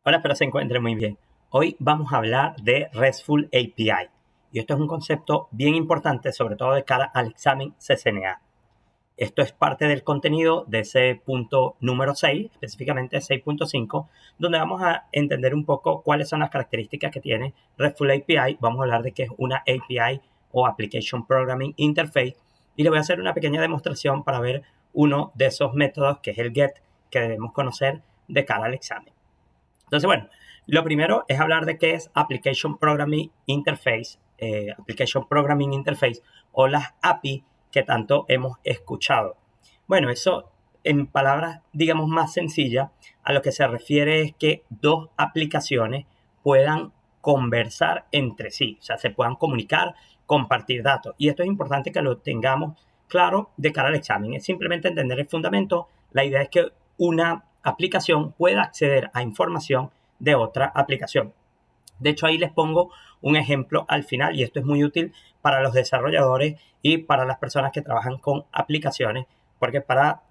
Hola, espero se encuentren muy bien. Hoy vamos a hablar de RESTful API. Y esto es un concepto bien importante, sobre todo de cara al examen CCNA. Esto es parte del contenido de ese punto número 6, específicamente 6.5, donde vamos a entender un poco cuáles son las características que tiene RESTful API. Vamos a hablar de qué es una API o Application Programming Interface. Y le voy a hacer una pequeña demostración para ver uno de esos métodos, que es el GET, que debemos conocer de cara al examen. Entonces, bueno, lo primero es hablar de qué es Application Programming Interface o las API que tanto hemos escuchado. Bueno, eso en palabras, digamos, más sencillas, a lo que se refiere es que dos aplicaciones puedan conversar entre sí, o sea, se puedan comunicar, compartir datos. Y esto es importante que lo tengamos claro de cara al examen. Es simplemente entender el fundamento. La idea es que una aplicación pueda acceder a información de otra aplicación. De hecho, ahí les pongo un ejemplo al final y esto es muy útil para los desarrolladores y para las personas que trabajan con aplicaciones, porque para,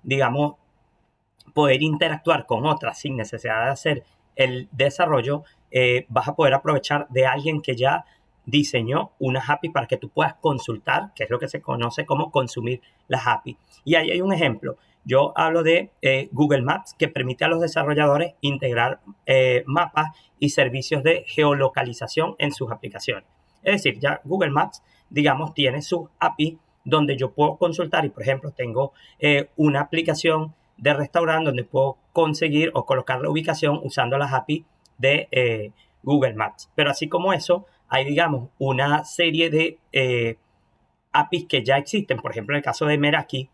digamos, poder interactuar con otras sin necesidad de hacer el desarrollo, vas a poder aprovechar de alguien que ya diseñó una API para que tú puedas consultar, que es lo que se conoce como consumir las API. Y ahí hay un ejemplo. Yo hablo de Google Maps, que permite a los desarrolladores integrar mapas y servicios de geolocalización en sus aplicaciones. Es decir, ya Google Maps, digamos, tiene su API donde yo puedo consultar y, por ejemplo, tengo una aplicación de restaurante donde puedo conseguir o colocar la ubicación usando las API de Google Maps. Pero así como eso, hay, digamos, una serie de APIs que ya existen. Por ejemplo, en el caso de Meraki,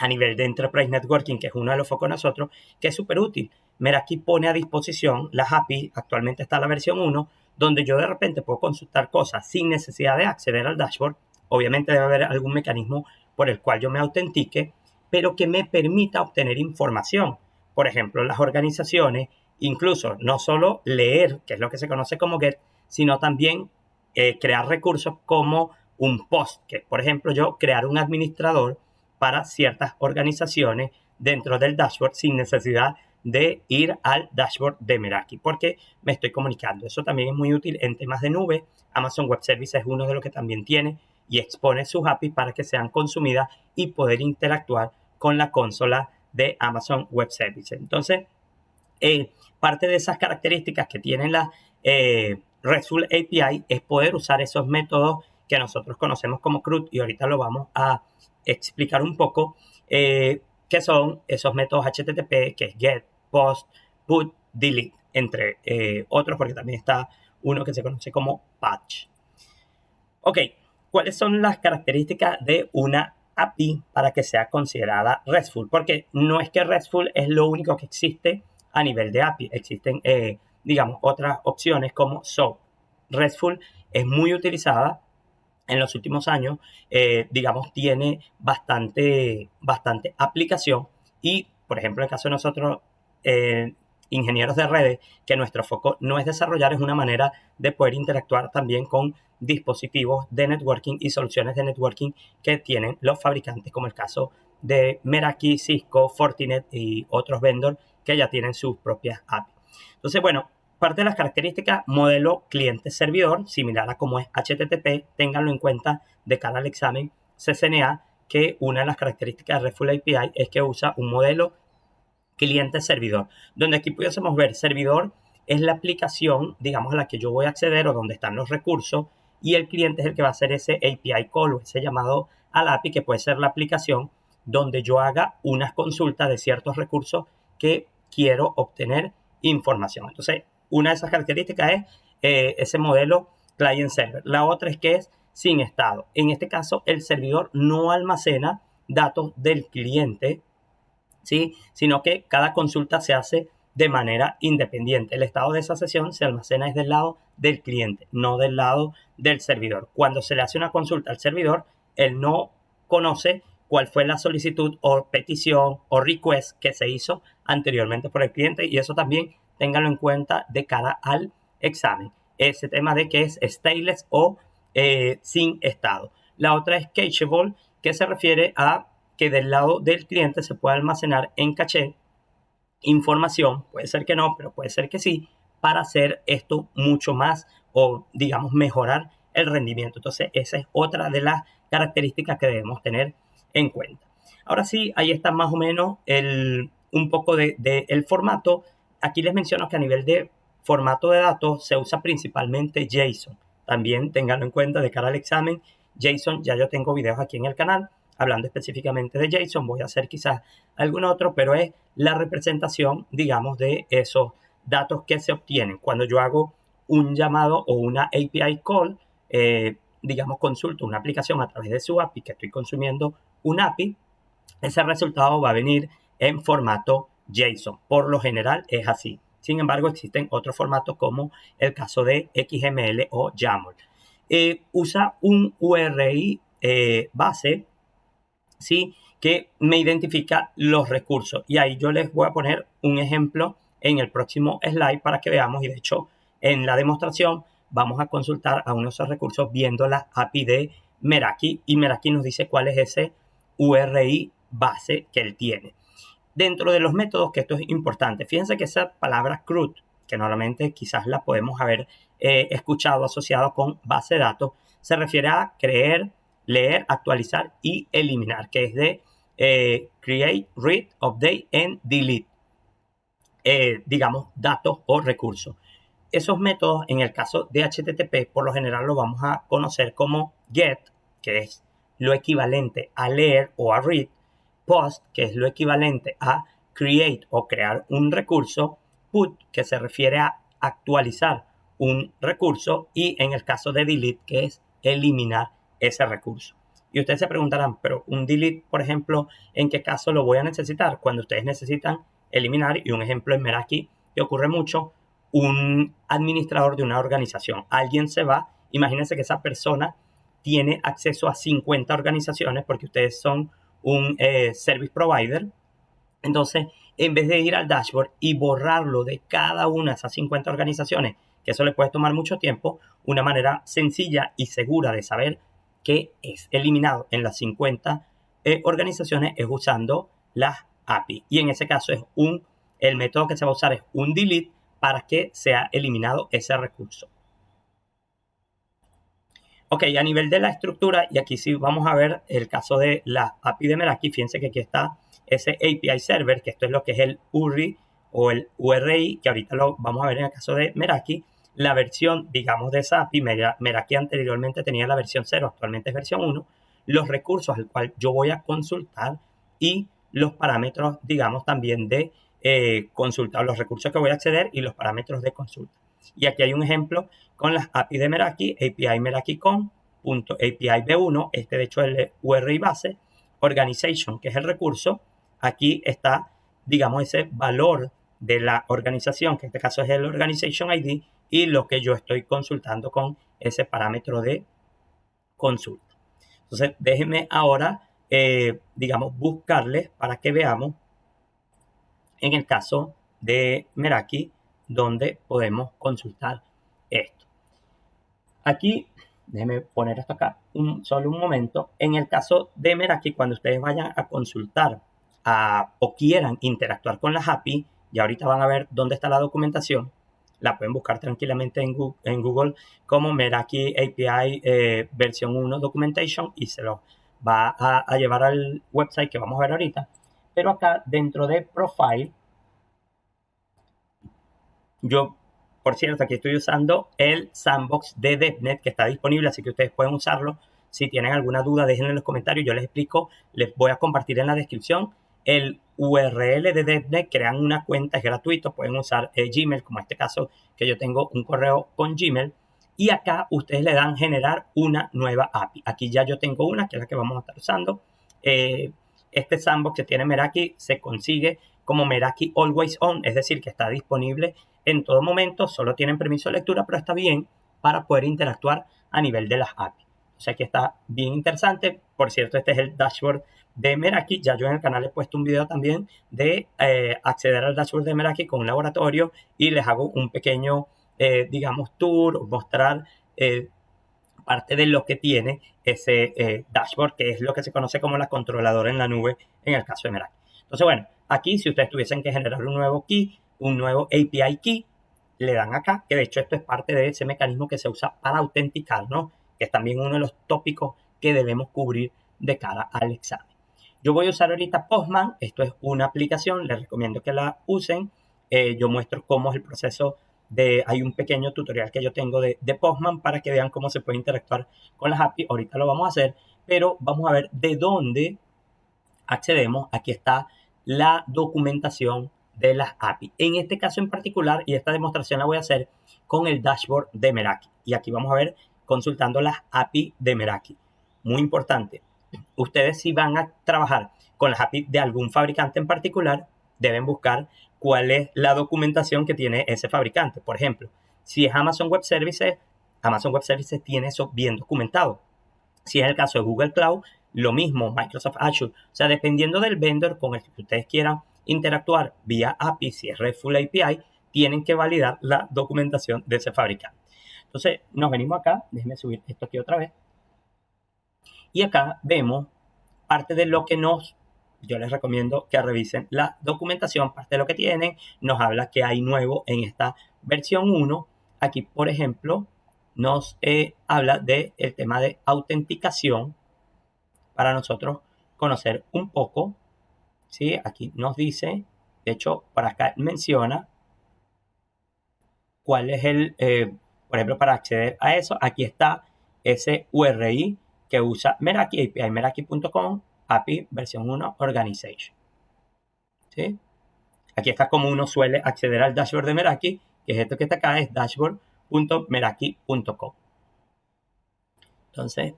a nivel de Enterprise Networking, que es uno de los focos de nosotros, que es súper útil. Meraki pone a disposición las APIs, actualmente está la versión 1, donde yo de repente puedo consultar cosas sin necesidad de acceder al dashboard. Obviamente debe haber algún mecanismo por el cual yo me autentique, pero que me permita obtener información. Por ejemplo, las organizaciones, incluso no solo leer, que es lo que se conoce como GET, sino también crear recursos como un post, que por ejemplo yo crear un administrador para ciertas organizaciones dentro del dashboard sin necesidad de ir al dashboard de Meraki, porque me estoy comunicando. Eso también es muy útil en temas de nube. Amazon Web Services es uno de los que también tiene y expone sus APIs para que sean consumidas y poder interactuar con la consola de Amazon Web Services. Entonces, parte de esas características que tienen la RESTful API es poder usar esos métodos que nosotros conocemos como CRUD y ahorita lo vamos a explicar un poco, qué son esos métodos HTTP, que es GET, POST, PUT, DELETE, entre otros, porque también está uno que se conoce como PATCH. Ok, ¿cuáles son las características de una API para que sea considerada RESTful? Porque no es que RESTful es lo único que existe a nivel de API. Existen, digamos, otras opciones como SOAP. RESTful es muy utilizada en los últimos años, digamos, tiene bastante aplicación y, por ejemplo, en el caso de nosotros, ingenieros de redes, que nuestro foco no es desarrollar, es una manera de poder interactuar también con dispositivos de networking y soluciones de networking que tienen los fabricantes, como el caso de Meraki, Cisco, Fortinet y otros vendors que ya tienen sus propias API. Entonces, bueno, parte de las características, modelo cliente-servidor, similar a como es HTTP, ténganlo en cuenta de cara al examen CCNA, que una de las características de RESTful API es que usa un modelo cliente-servidor, donde aquí pudiésemos ver servidor es la aplicación, digamos, a la que yo voy a acceder o donde están los recursos, y el cliente es el que va a hacer ese API call o ese llamado a la API, que puede ser la aplicación donde yo haga unas consultas de ciertos recursos que quiero obtener información. Entonces, una de esas características es ese modelo client-server. La otra es que es sin estado. En este caso, el servidor no almacena datos del cliente, ¿sí? Sino que cada consulta se hace de manera independiente. El estado de esa sesión se almacena desde el lado del cliente, no del lado del servidor. Cuando se le hace una consulta al servidor, él no conoce cuál fue la solicitud o petición o request que se hizo anteriormente por el cliente, y eso también ténganlo en cuenta de cara al examen. Ese tema de que es stateless o sin estado. La otra es cacheable, que se refiere a que del lado del cliente se puede almacenar en caché información, puede ser que no, pero puede ser que sí, para hacer esto mucho más o, digamos, mejorar el rendimiento. Entonces, esa es otra de las características que debemos tener en cuenta. Ahora sí, ahí está más o menos un poco el formato. Aquí les menciono que a nivel de formato de datos se usa principalmente JSON. También ténganlo en cuenta de cara al examen. JSON, ya yo tengo videos aquí en el canal hablando específicamente de JSON. Voy a hacer quizás algún otro, pero es la representación, digamos, de esos datos que se obtienen. Cuando yo hago un llamado o una API call, digamos, consulto una aplicación a través de su API, que estoy consumiendo un API, ese resultado va a venir en formato JSON. Por lo general es así. Sin embargo, existen otros formatos como el caso de XML o YAML. Usa un URI base, ¿sí?, que me identifica los recursos. Y ahí yo les voy a poner un ejemplo en el próximo slide para que veamos. Y de hecho, en la demostración vamos a consultar a uno de esos recursos viendo la API de Meraki. Y Meraki nos dice cuál es ese URI base que él tiene. Dentro de los métodos, que esto es importante, fíjense que esa palabra CRUD, que normalmente quizás la podemos haber escuchado asociado con base de datos, se refiere a crear, leer, actualizar y eliminar, que es de create, read, update and delete, digamos, datos o recursos. Esos métodos, en el caso de HTTP, por lo general lo vamos a conocer como get, que es lo equivalente a leer o a read, post, que es lo equivalente a create o crear un recurso, put, que se refiere a actualizar un recurso, y en el caso de delete, que es eliminar ese recurso. Y ustedes se preguntarán, pero un delete, por ejemplo, ¿en qué caso lo voy a necesitar? Cuando ustedes necesitan eliminar, y un ejemplo en Meraki que ocurre mucho, un administrador de una organización. Alguien se va, imagínense que esa persona tiene acceso a 50 organizaciones porque ustedes son un service provider. Entonces, en vez de ir al dashboard y borrarlo de cada una de esas 50 organizaciones, que eso le puede tomar mucho tiempo, una manera sencilla y segura de saber qué es eliminado en las 50 organizaciones es usando las API. Y en ese caso el método que se va a usar es un delete para que sea eliminado ese recurso. Ok, a nivel de la estructura, y aquí sí vamos a ver el caso de la API de Meraki. Fíjense que aquí está ese API server, que esto es lo que es el URI o el URI, que ahorita lo vamos a ver en el caso de Meraki. La versión, digamos, de esa API, Meraki anteriormente tenía la versión 0, actualmente es versión 1. Los recursos al cual yo voy a consultar y los parámetros, digamos, también de consulta, los recursos que voy a acceder y los parámetros de consulta. Y aquí hay un ejemplo con las API de Meraki, API Meraki con .api v1, este de hecho es el URI base, organization, que es el recurso. Aquí está, digamos, ese valor de la organización, que en este caso es el organization ID, y lo que yo estoy consultando con ese parámetro de consulta. Entonces, déjenme ahora, digamos, buscarles para que veamos en el caso de Meraki, donde podemos consultar esto. Aquí, déjenme poner esto acá solo un momento. En el caso de Meraki, cuando ustedes vayan a consultar o quieran interactuar con las API, y ahorita van a ver dónde está la documentación, la pueden buscar tranquilamente en Google como Meraki API versión 1 Documentation y se los va a llevar al website que vamos a ver ahorita. Pero acá dentro de Profile, yo, por cierto, aquí estoy usando el sandbox de DevNet que está disponible, así que ustedes pueden usarlo. Si tienen alguna duda, déjenlo en los comentarios, yo les explico. Les voy a compartir en la descripción el URL de DevNet, crean una cuenta, es gratuito, pueden usar Gmail, como en este caso que yo tengo un correo con Gmail. Y acá ustedes le dan generar una nueva API. Aquí ya yo tengo una, que es la que vamos a estar usando. Este sandbox que tiene Meraki se consigue como Meraki Always On, es decir, que está disponible en todo momento, solo tienen permiso de lectura, pero está bien para poder interactuar a nivel de las API. O sea que está bien interesante. Por cierto, este es el dashboard de Meraki. Ya yo en el canal he puesto un video también de acceder al dashboard de Meraki con un laboratorio y les hago un pequeño, digamos, tour, mostrar parte de lo que tiene ese dashboard, que es lo que se conoce como la controladora en la nube en el caso de Meraki. Entonces, bueno, aquí si ustedes tuviesen que generar un nuevo key, un nuevo API key, le dan acá, que de hecho esto es parte de ese mecanismo que se usa para autenticar, ¿no? Que es también uno de los tópicos que debemos cubrir de cara al examen. Yo voy a usar ahorita Postman, esto es una aplicación, les recomiendo que la usen. Yo muestro cómo es el proceso hay un pequeño tutorial que yo tengo de Postman para que vean cómo se puede interactuar con las API. Ahorita lo vamos a hacer, pero vamos a ver de dónde accedemos. Aquí está la documentación de las API. En este caso en particular, y esta demostración la voy a hacer con el dashboard de Meraki. Y aquí vamos a ver consultando las API de Meraki. Muy importante, ustedes si van a trabajar con las API de algún fabricante en particular, deben buscar cuál es la documentación que tiene ese fabricante. Por ejemplo, si es Amazon Web Services tiene eso bien documentado. Si es el caso de Google Cloud, lo mismo, Microsoft Azure. O sea, dependiendo del vendor con el que ustedes quieran interactuar vía API, si es RESTful API, tienen que validar la documentación de ese fabricante. Entonces, nos venimos acá, déjenme subir esto aquí otra vez. Y acá vemos parte de lo que yo les recomiendo que revisen la documentación, parte de lo que tienen, nos habla que hay nuevo en esta versión 1. Aquí, por ejemplo, nos habla del tema de autenticación para nosotros conocer un poco, ¿sí? Aquí nos dice, de hecho, por acá menciona cuál es por ejemplo, para acceder a eso, aquí está ese URI que usa Meraki, API meraki.com, API versión 1 Organization. ¿Sí? Aquí está como uno suele acceder al dashboard de Meraki, que es esto que está acá, es dashboard.meraki.com. Entonces,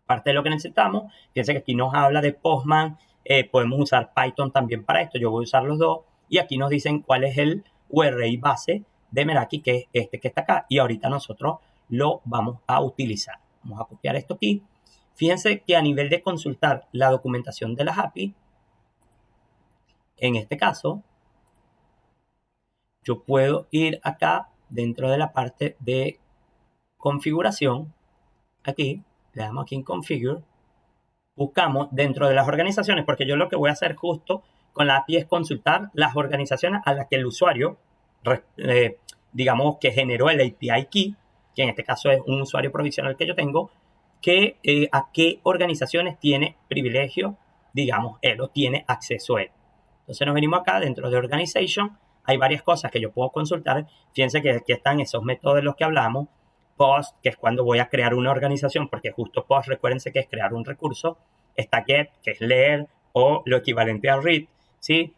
parte de lo que necesitamos, fíjense que aquí nos habla de Postman, podemos usar Python también para esto, yo voy a usar los dos, y aquí nos dicen cuál es el URI base de Meraki, que es este que está acá, y ahorita nosotros lo vamos a utilizar. Vamos a copiar esto aquí. Fíjense que a nivel de consultar la documentación de las API, en este caso, yo puedo ir acá dentro de la parte de configuración, aquí, le damos aquí en Configure, buscamos dentro de las organizaciones, porque yo lo que voy a hacer justo con la API es consultar las organizaciones a las que el usuario, digamos, que generó el API key, que en este caso es un usuario provisional que yo tengo, que a qué organizaciones tiene privilegio, digamos, él o tiene acceso a él. Entonces nos venimos acá dentro de Organization, hay varias cosas que yo puedo consultar. Fíjense que aquí están esos métodos de los que hablamos. Post, que es cuando voy a crear una organización, porque justo post, recuérdense que es crear un recurso. Está get, que es leer, o lo equivalente a read, ¿sí?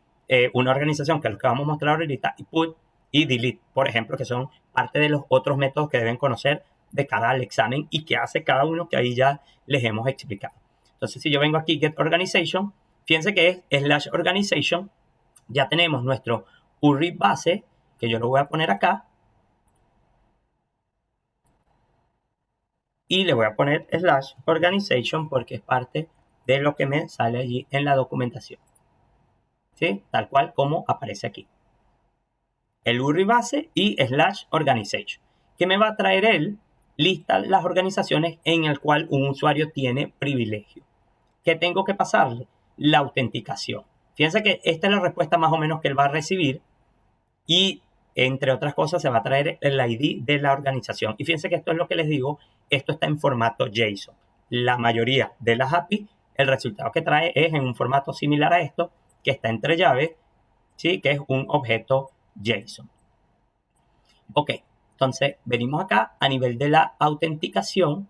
Una organización, que es lo que vamos a mostrar ahorita, y put y delete, por ejemplo, que son parte de los otros métodos que deben conocer de cara al examen y que hace cada uno, que ahí ya les hemos explicado. Entonces, si yo vengo aquí, get organization, fíjense que es /organization, ya tenemos nuestro URI base, que yo lo voy a poner acá, y le voy a poner /organization porque es parte de lo que me sale allí en la documentación, ¿sí? Tal cual como aparece aquí. El URI base y /organization, que me va a traer él lista las organizaciones en el cual un usuario tiene privilegio. ¿Qué tengo que pasarle? La autenticación. Fíjense que esta es la respuesta más o menos que él va a recibir y, entre otras cosas, se va a traer el ID de la organización. Y fíjense que esto es lo que les digo, esto está en formato JSON. La mayoría de las API, el resultado que trae es en un formato similar a esto, que está entre llaves, ¿sí? Que es un objeto JSON. Ok, entonces venimos acá a nivel de la autenticación.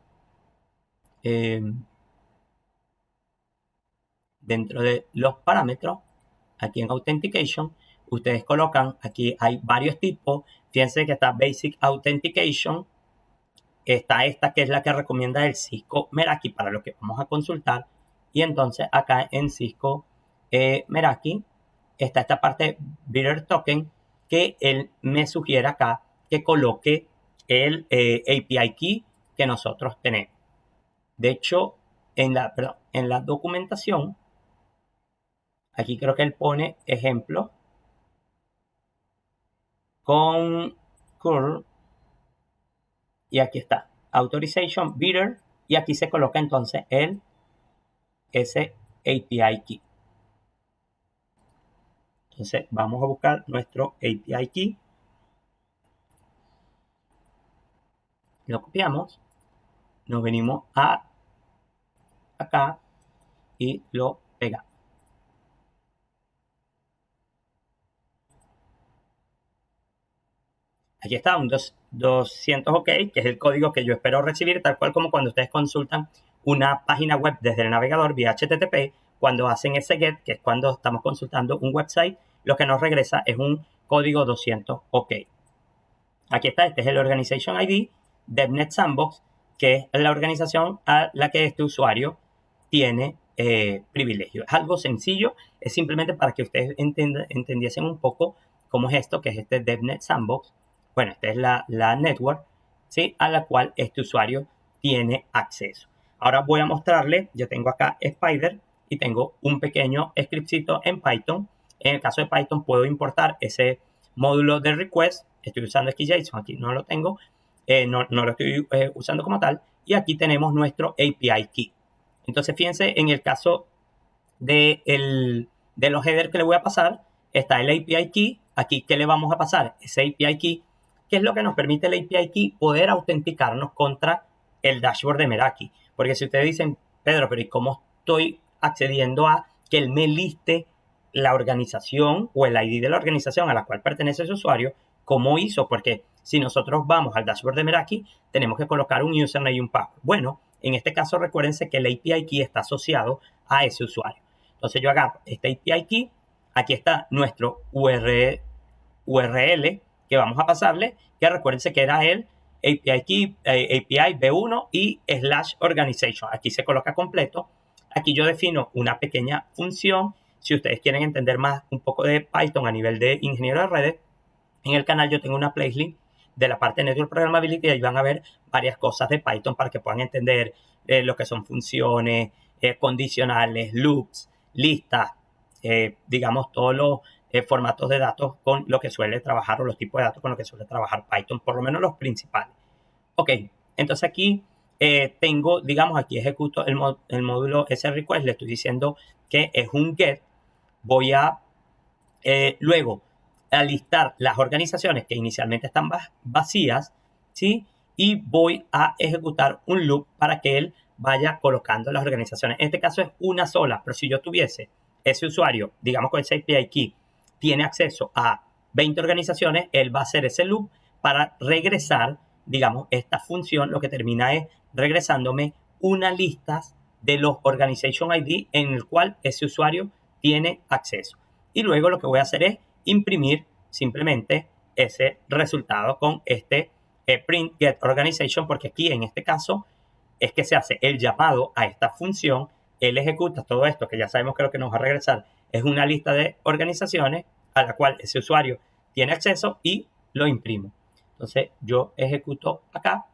Dentro de los parámetros, aquí en Authentication, ustedes colocan, aquí hay varios tipos. Fíjense que está Basic Authentication, está esta que es la que recomienda el Cisco Meraki para lo que vamos a consultar. Y entonces acá en Cisco Meraki está esta parte Bearer Token, que él me sugiere acá que coloque el API Key que nosotros tenemos. De hecho, en la documentación, aquí creo que él pone ejemplo con curl y aquí está authorization bidder y aquí se coloca entonces ese API key. Entonces vamos a buscar nuestro API key, lo copiamos, nos venimos a acá y lo pegamos. Aquí está un 200 OK, que es el código que yo espero recibir, tal cual como cuando ustedes consultan una página web desde el navegador vía HTTP, cuando hacen ese GET, que es cuando estamos consultando un website, lo que nos regresa es un código 200 OK. Aquí está, este es el Organization ID, DevNet Sandbox, que es la organización a la que este usuario tiene privilegio. Es algo sencillo, es simplemente para que ustedes entendiesen un poco cómo es esto, que es este DevNet Sandbox. Bueno, esta es la network, ¿sí?, a la cual este usuario tiene acceso. Ahora voy a mostrarle, yo tengo acá Spider y tengo un pequeño scriptcito en Python. En el caso de Python puedo importar ese módulo de request. Estoy usando aquí JSON, aquí no lo tengo, no lo estoy usando como tal. Y aquí tenemos nuestro API key. Entonces, fíjense, en el caso de los headers que le voy a pasar, está el API key. Aquí, ¿qué le vamos a pasar? Ese API key, que es lo que nos permite el API key poder autenticarnos contra el dashboard de Meraki. Porque si ustedes dicen, Pedro, pero ¿y cómo estoy accediendo a que él me liste la organización o el ID de la organización a la cual pertenece ese usuario? ¿Cómo hizo? Porque si nosotros vamos al dashboard de Meraki, tenemos que colocar un username y un password. Bueno, en este caso recuérdense que el API key está asociado a ese usuario. Entonces yo agarro este API key, aquí está nuestro URL que vamos a pasarle, que recuérdense que era el API key, API B1 y /organization. Aquí se coloca completo. Aquí yo defino una pequeña función. Si ustedes quieren entender más un poco de Python a nivel de ingeniero de redes, en el canal yo tengo una playlist de la parte de Network Programmability y ahí van a ver varias cosas de Python para que puedan entender lo que son funciones, condicionales, loops, listas, digamos, todos los formatos de datos con lo que suele trabajar o los tipos de datos con los que suele trabajar Python, por lo menos los principales. Ok, entonces aquí tengo, digamos, aquí ejecuto el módulo SRequest, le estoy diciendo que es un GET. Voy a luego a listar las organizaciones que inicialmente están vacías, ¿sí? Y voy a ejecutar un loop para que él vaya colocando las organizaciones. En este caso es una sola, pero si yo tuviese ese usuario, digamos con ese API key, tiene acceso a 20 organizaciones, él va a hacer ese loop para regresar, digamos, esta función lo que termina es regresándome una lista de los Organization ID en el cual ese usuario tiene acceso. Y luego lo que voy a hacer es imprimir simplemente ese resultado con este print get organization, porque aquí en este caso es que se hace el llamado a esta función, él ejecuta todo esto que ya sabemos que lo que nos va a regresar es una lista de organizaciones a la cual ese usuario tiene acceso y lo imprimo. Entonces yo ejecuto acá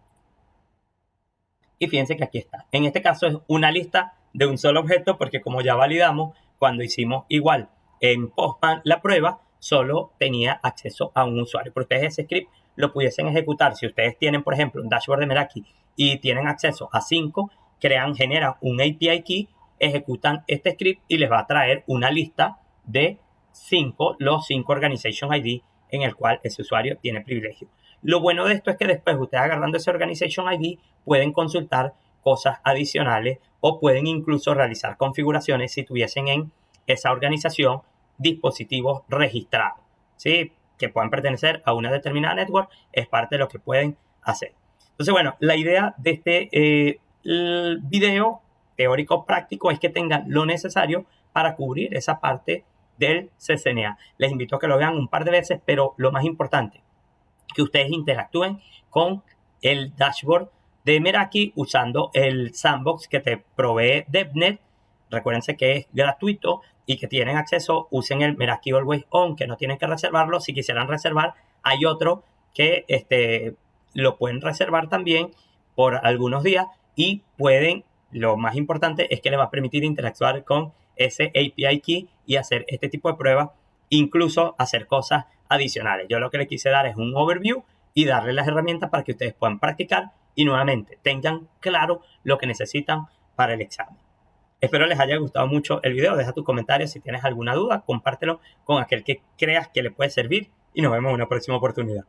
y fíjense que aquí está. En este caso es una lista de un solo objeto porque como ya validamos cuando hicimos igual en Postman la prueba, solo tenía acceso a un usuario. Pero ustedes ese script lo pudiesen ejecutar. Si ustedes tienen, por ejemplo, un dashboard de Meraki y tienen acceso a 5, generan un API key, ejecutan este script y les va a traer una lista de los 5 Organization ID en el cual ese usuario tiene privilegio. Lo bueno de esto es que después ustedes agarrando ese Organization ID pueden consultar cosas adicionales o pueden incluso realizar configuraciones si tuviesen en esa organización dispositivos registrados, ¿sí?, que puedan pertenecer a una determinada network, es parte de lo que pueden hacer. Entonces, bueno, la idea de este video teórico práctico es que tengan lo necesario para cubrir esa parte del CCNA. Les invito a que lo vean un par de veces, pero lo más importante, que ustedes interactúen con el dashboard de Meraki usando el sandbox que te provee DevNet. Recuérdense que es gratuito y que tienen acceso, usen el Meraki Always On, que no tienen que reservarlo. Si quisieran reservar, hay otro que lo pueden reservar también por algunos días y pueden, lo más importante es que les va a permitir interactuar con ese API key y hacer este tipo de pruebas, incluso hacer cosas adicionales. Yo lo que les quise dar es un overview y darles las herramientas para que ustedes puedan practicar y nuevamente tengan claro lo que necesitan para el examen. Espero les haya gustado mucho el video. Deja tus comentarios si tienes alguna duda, compártelo con aquel que creas que le puede servir y nos vemos en una próxima oportunidad.